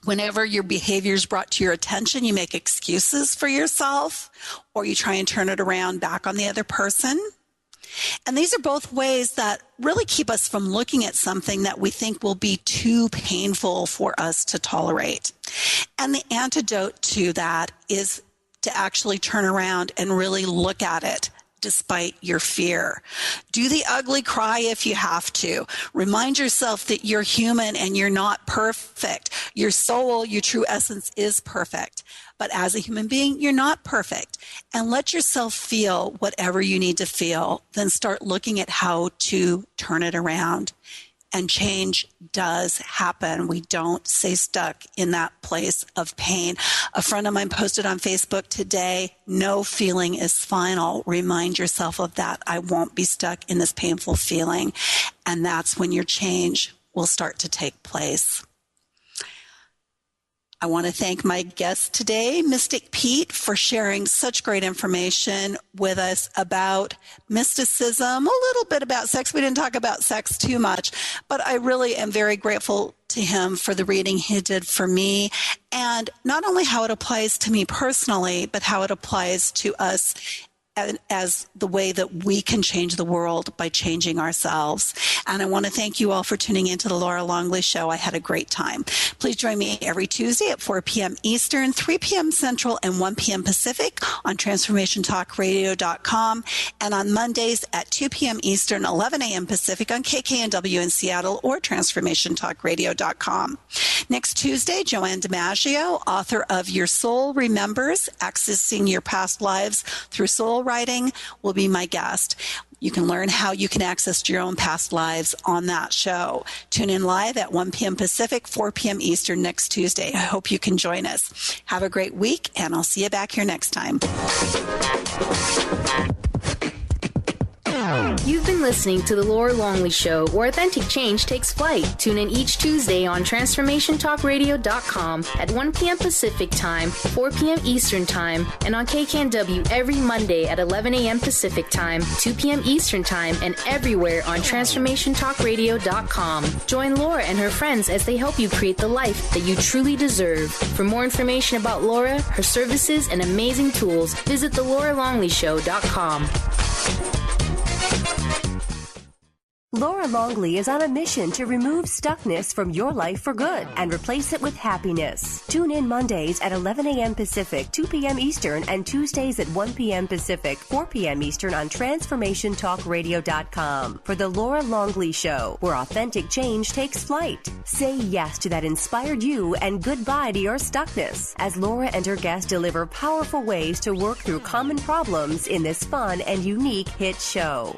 Whenever your behavior is brought to your attention, you make excuses for yourself, or you try and turn it around back on the other person. And these are both ways that really keep us from looking at something that we think will be too painful for us to tolerate. And the antidote to that is to actually turn around and really look at it despite your fear. Do the ugly cry if you have to. Remind yourself that you're human and you're not perfect. Your soul, your true essence is perfect. But as a human being, you're not perfect. And let yourself feel whatever you need to feel. Then start looking at how to turn it around. And change does happen. We don't stay stuck in that place of pain. A friend of mine posted on Facebook today, no feeling is final. Remind yourself of that. I won't be stuck in this painful feeling. And that's when your change will start to take place. I want to thank my guest today, Mystic Pete, for sharing such great information with us about mysticism, a little bit about sex. We didn't talk about sex too much, but I really am very grateful to him for the reading he did for me, and not only how it applies to me personally, but how it applies to us as the way that we can change the world by changing ourselves. And I want to thank you all for tuning into the Laura Longley Show. I had a great time. Please join me every Tuesday at 4 p.m. Eastern, 3 p.m. Central, and 1 p.m. Pacific on TransformationTalkRadio.com, and on Mondays at 2 p.m. Eastern, 11 a.m. Pacific on KKNW in Seattle or TransformationTalkRadio.com. Next Tuesday, Joanne DiMaggio, author of Your Soul Remembers, Accessing Your Past Lives Through Soul Writing, will be my guest. You can learn how you can access your own past lives on that show. Tune in live at 1 p.m. Pacific, 4 p.m. Eastern next Tuesday. I hope you can join us. Have a great week, and I'll see you back here next time. You've been listening to The Laura Longley Show, where authentic change takes flight. Tune in each Tuesday on TransformationTalkRadio.com at 1 p.m. Pacific Time, 4 p.m. Eastern Time, and on KKNW every Monday at 11 a.m. Pacific Time, 2 p.m. Eastern Time, and everywhere on TransformationTalkRadio.com. Join Laura and her friends as they help you create the life that you truly deserve. For more information about Laura, her services, and amazing tools, visit TheLauraLongleyShow.com. Laura Longley is on a mission to remove stuckness from your life for good and replace it with happiness. Tune in Mondays at 11 a.m. Pacific, 2 p.m. Eastern, and Tuesdays at 1 p.m. Pacific, 4 p.m. Eastern on TransformationTalkRadio.com for The Laura Longley Show, where authentic change takes flight. Say yes to that inspired you and goodbye to your stuckness as Laura and her guests deliver powerful ways to work through common problems in this fun and unique hit show.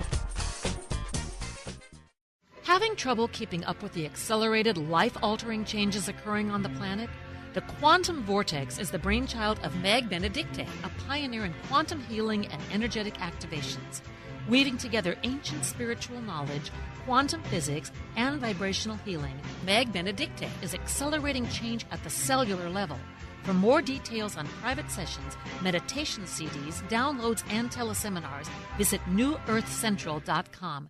Having trouble keeping up with the accelerated, life-altering changes occurring on the planet? The quantum vortex is the brainchild of Meg Benedicte, a pioneer in quantum healing and energetic activations. Weaving together ancient spiritual knowledge, quantum physics, and vibrational healing, Meg Benedicte is accelerating change at the cellular level. For more details on private sessions, meditation CDs, downloads, and teleseminars, visit newearthcentral.com.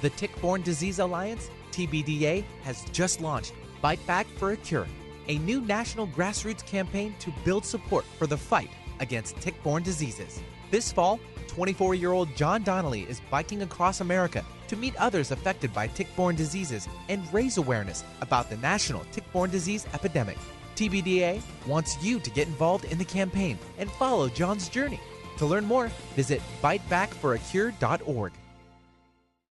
The Tick-Borne Disease Alliance, TBDA, has just launched Bite Back for a Cure, a new national grassroots campaign to build support for the fight against tick-borne diseases. This fall, 24-year-old John Donnelly is biking across America to meet others affected by tick-borne diseases and raise awareness about the national tick-borne disease epidemic. TBDA wants you to get involved in the campaign and follow John's journey. To learn more, visit bitebackforacure.org.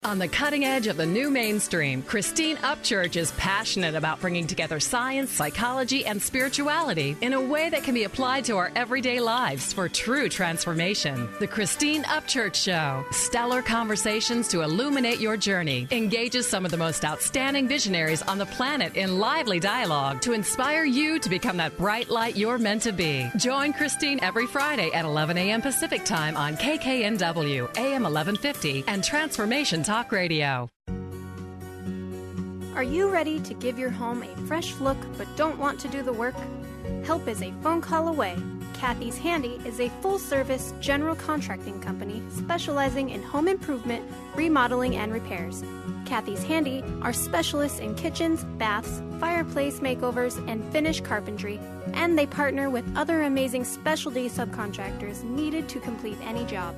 On the cutting edge of the new mainstream, Christine Upchurch is passionate about bringing together science, psychology, and spirituality in a way that can be applied to our everyday lives for true transformation. The Christine Upchurch Show, stellar conversations to illuminate your journey, engages some of the most outstanding visionaries on the planet in lively dialogue to inspire you to become that bright light you're meant to be. Join Christine every Friday at 11 a.m. Pacific Time on KKNW, AM 1150, and Transformation Talk Radio. Are you ready to give your home a fresh look but don't want to do the work? Help is a phone call away. Kathy's Handy is a full-service general contracting company specializing in home improvement, remodeling, and repairs. Kathy's Handy are specialists in kitchens, baths, fireplace makeovers, and finish carpentry, and they partner with other amazing specialty subcontractors needed to complete any job.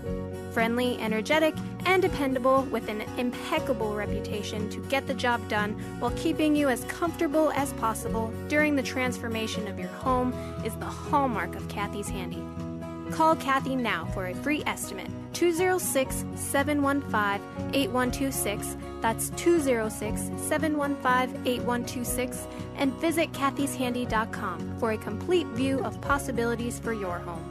Friendly, energetic, and dependable with an impeccable reputation to get the job done while keeping you as comfortable as possible during the transformation of your home is the hallmark of Kathy's Handy. Call Kathy now for a free estimate. 206-715-8126. That's 206-715-8126. And visit kathyshandy.com for a complete view of possibilities for your home.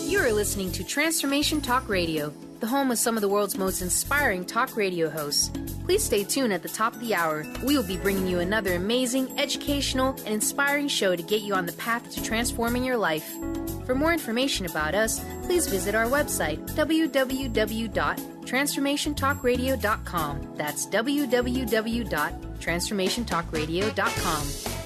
You are listening to Transformation Talk Radio. the home of some of the world's most inspiring talk radio hosts. Please stay tuned at the top of the hour. We will be bringing you another amazing, educational, and inspiring show to get you on the path to transforming your life. For more information about us, please visit our website, www.transformationtalkradio.com. That's www.transformationtalkradio.com.